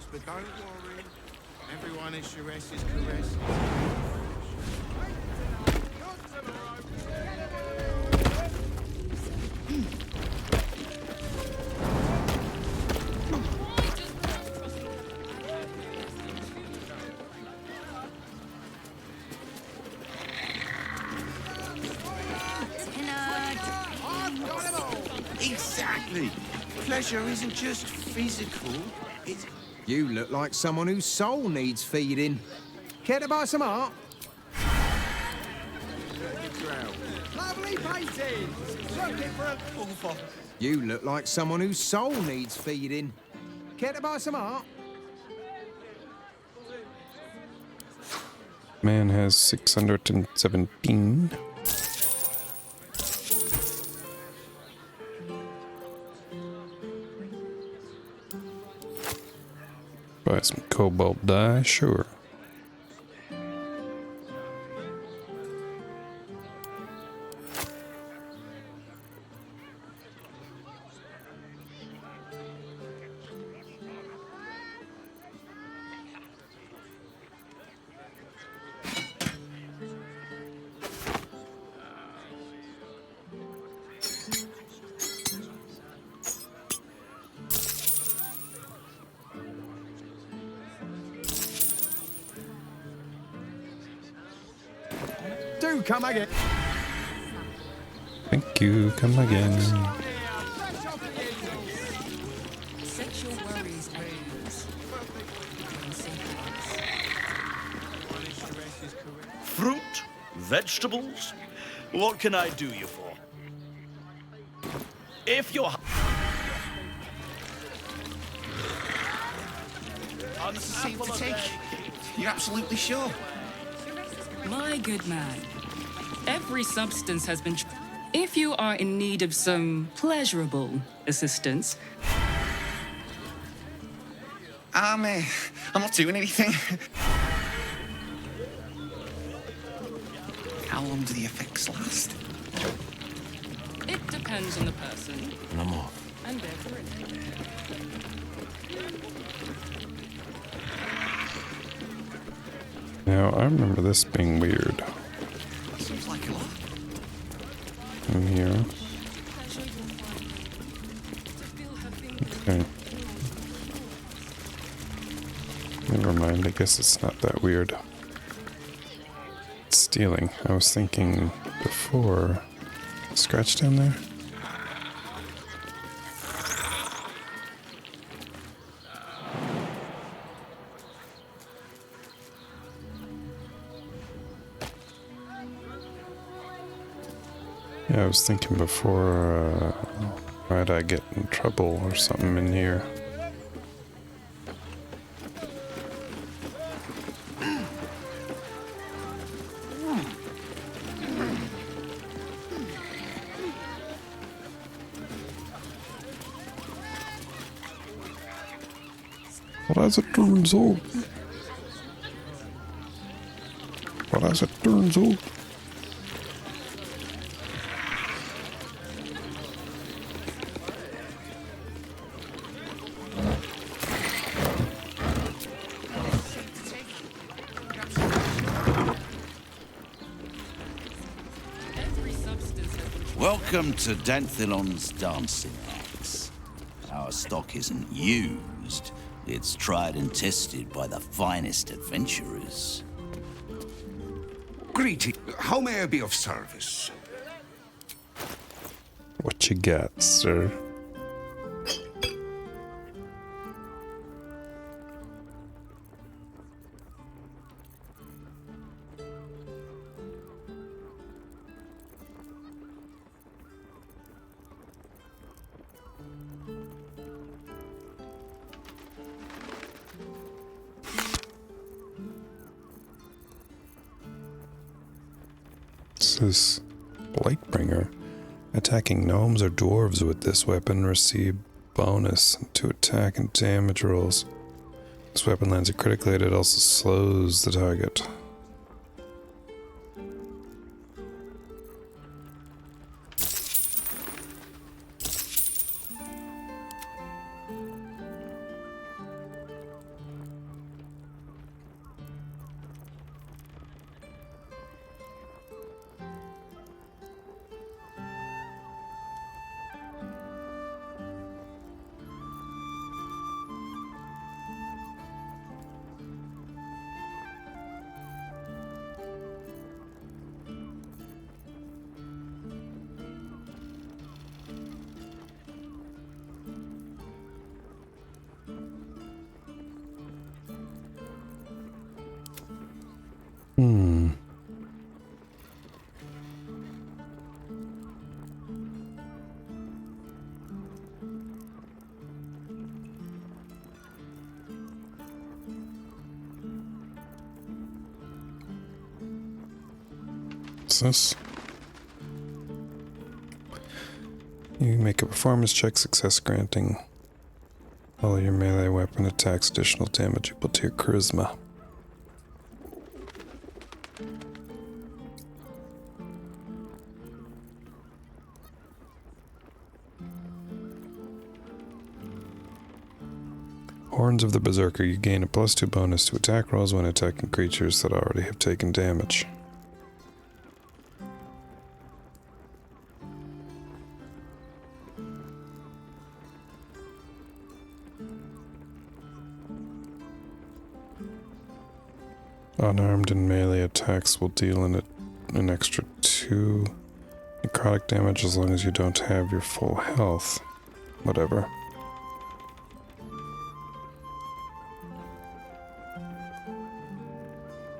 But don't worry, everyone is Shures's caresses. Exactly. Pleasure isn't just physical, it's... You look like someone whose soul needs feeding. Care to buy some art? Lovely paintings! Looking for a... You look like someone whose soul needs feeding. Care to buy some art? Man has 617. Buy some cobalt dye, sure. Do come again. Thank you, come again. Sexual worries and Fruit? Vegetables? What can I do you for? If you're... Seem to take. You're absolutely sure? My good man, every substance has been... If you are in need of some pleasurable assistance... I'm not doing anything. How long do the effects last? It depends on the person. No more. And therefore... Now, I remember this being weird. Seems like a lot. In here. Okay. Never mind, I guess it's not that weird. It's stealing. I was thinking before. Scratch down there? Yeah, I was thinking before, might I get in trouble or something in here? But as it turns out... But as it turns out... Welcome to Danthilon's dancing acts. Our stock isn't used. It's tried and tested by the finest adventurers. Greeting. How may I be of service? What you got, sir? This Blightbringer. Attacking gnomes or dwarves with this weapon receive bonus to attack and damage rolls. This weapon lands a critical hit, it also slows the target. What's this? You make a performance check, success granting all your melee weapon attacks additional damage equal to your charisma. Horns of the Berserker. You gain a +2 bonus to attack rolls when attacking creatures that already have taken damage. Unarmed and melee attacks will deal an extra 2 necrotic damage as long as you don't have your full health. Whatever.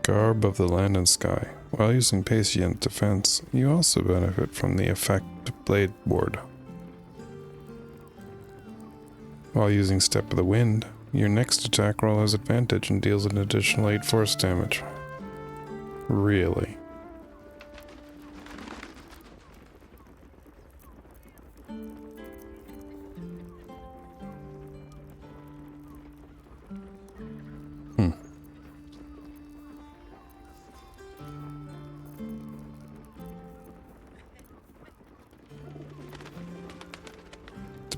Garb of the Land and Sky. While using Patient Defense, you also benefit from the effect Blade Ward. While using Step of the Wind, your next attack roll has advantage and deals an additional 8 force damage. Really?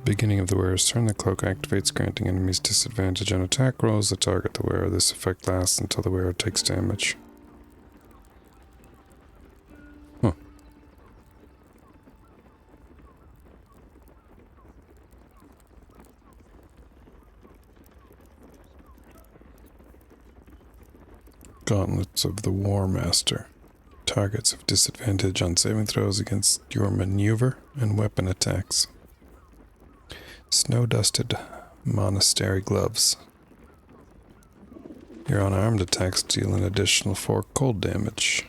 Beginning of the wearer's turn, the cloak activates, granting enemies disadvantage on attack rolls that target the wearer. This effect lasts until the wearer takes damage. Huh. Gauntlets of the War Master. Targets have disadvantage on saving throws against your maneuver and weapon attacks. Snow-dusted monastery gloves. Your unarmed attacks deal an additional 4 cold damage.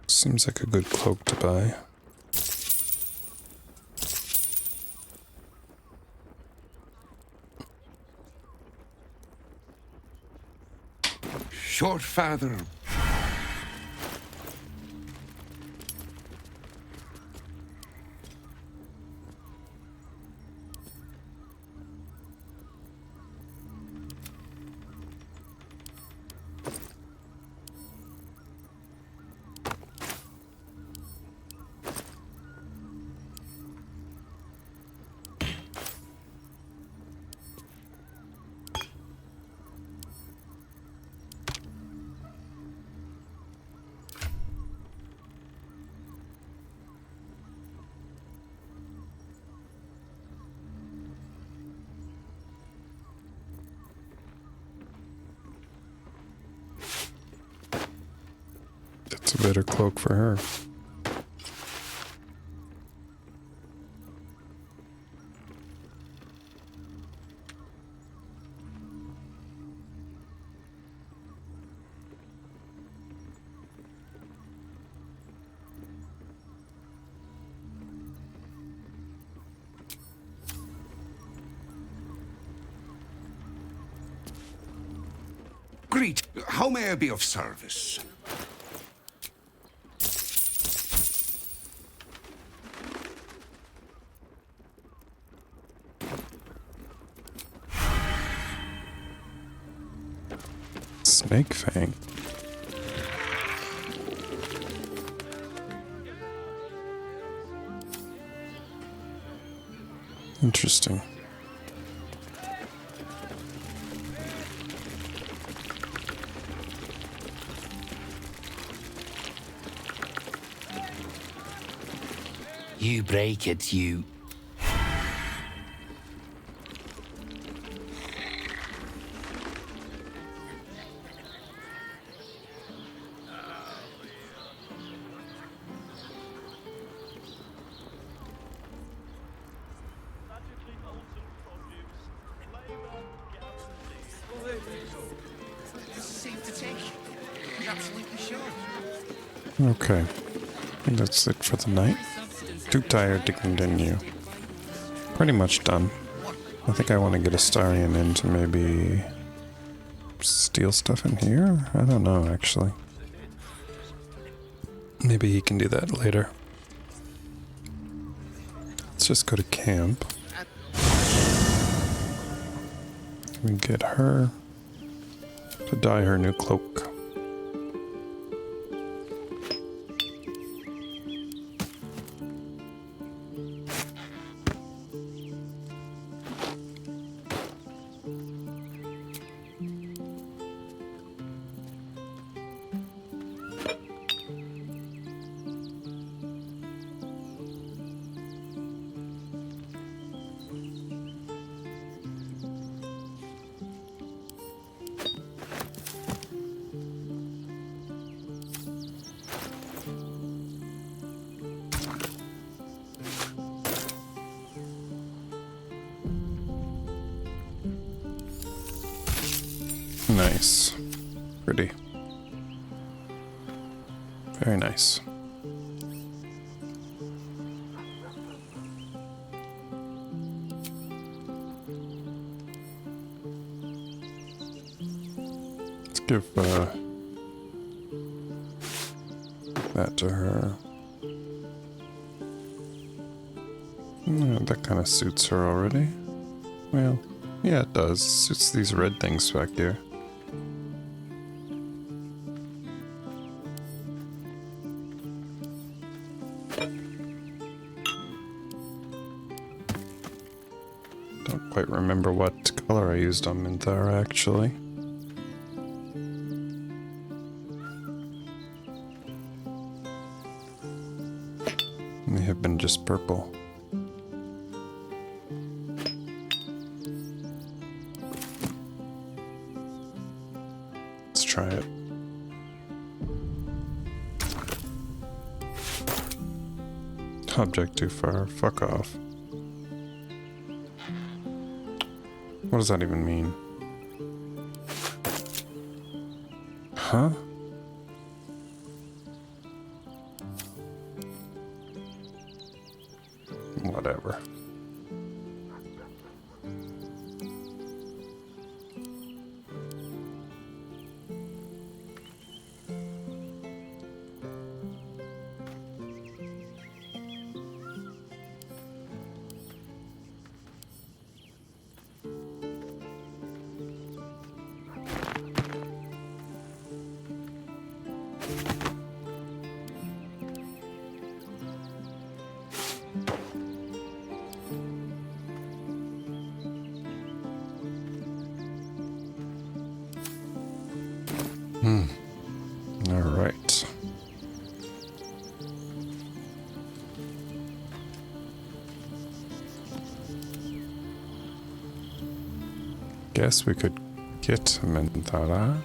Seems like a good cloak to buy. Short father. It's a better cloak for her. Greet. How may I be of service? Snake Fang. Interesting. You break it, you. Okay. I think that's it for the night. Too tired to continue. Pretty much done. I think I want to get Astarion in to maybe steal stuff in here? I don't know, actually. Maybe he can do that later. Let's just go to camp. We get her to dye her new cloak. Nice. Pretty. Very nice. Let's give that to her. Yeah, that kind of suits her already. Well, yeah, it does. Suits these red things back here. Don't quite remember what color I used on Minthara, actually. May have been just purple. Let's try it. Object too far. Fuck off. What does that even mean? Huh? Whatever. All right. Guess we could get Minthara.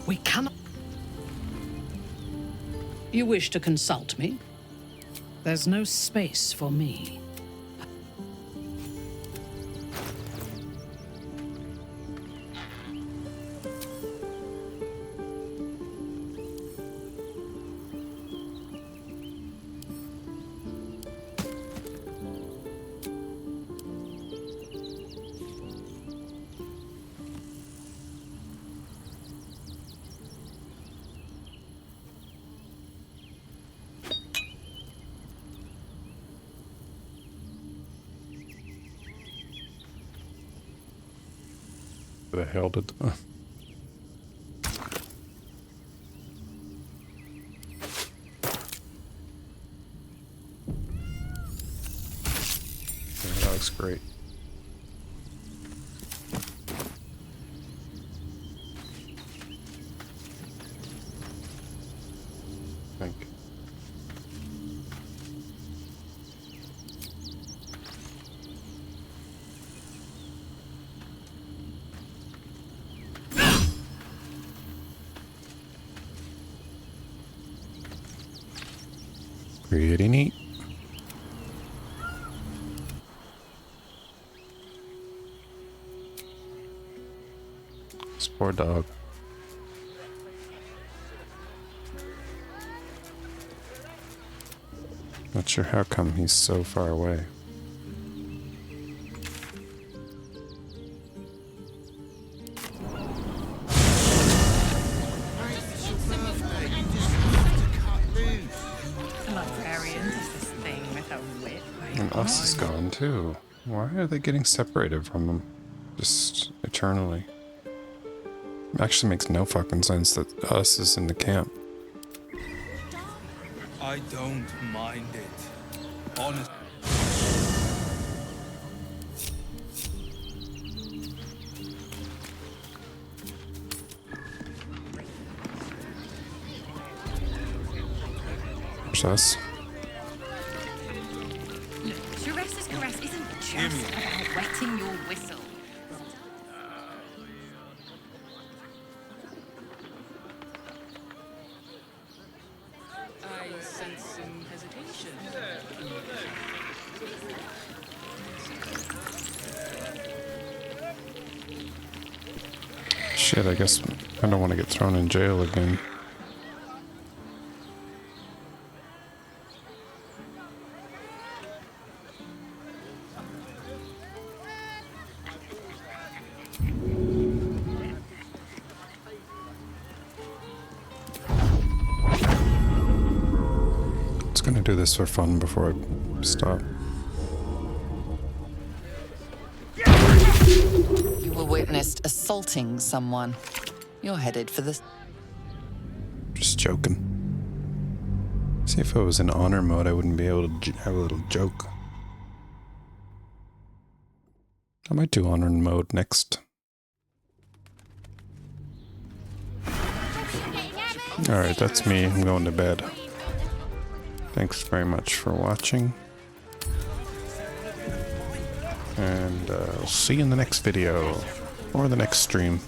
We cannot... You wish to consult me? There's no space for me. The hell did... Yeah, that looks great. Thank you. Pretty neat. This poor dog. Not sure how come he's so far away. And us is gone too. Why are they getting separated from them? Just eternally. It actually makes no fucking sense that us is in the camp. I don't mind it. Honestly. There's us. Teresa's caress isn't just about wetting your whistle. I sense some hesitation. Shit, I guess I don't want to get thrown in jail again. Gonna do this for fun before I stop. You were witnessed assaulting someone. You're headed for the... Just joking. See, if I was in honor mode, I wouldn't be able to have a little joke. I might do honor mode next. Alright, that's me. I'm going to bed. Thanks very much for watching. And I'll see you in the next video. Or the next stream.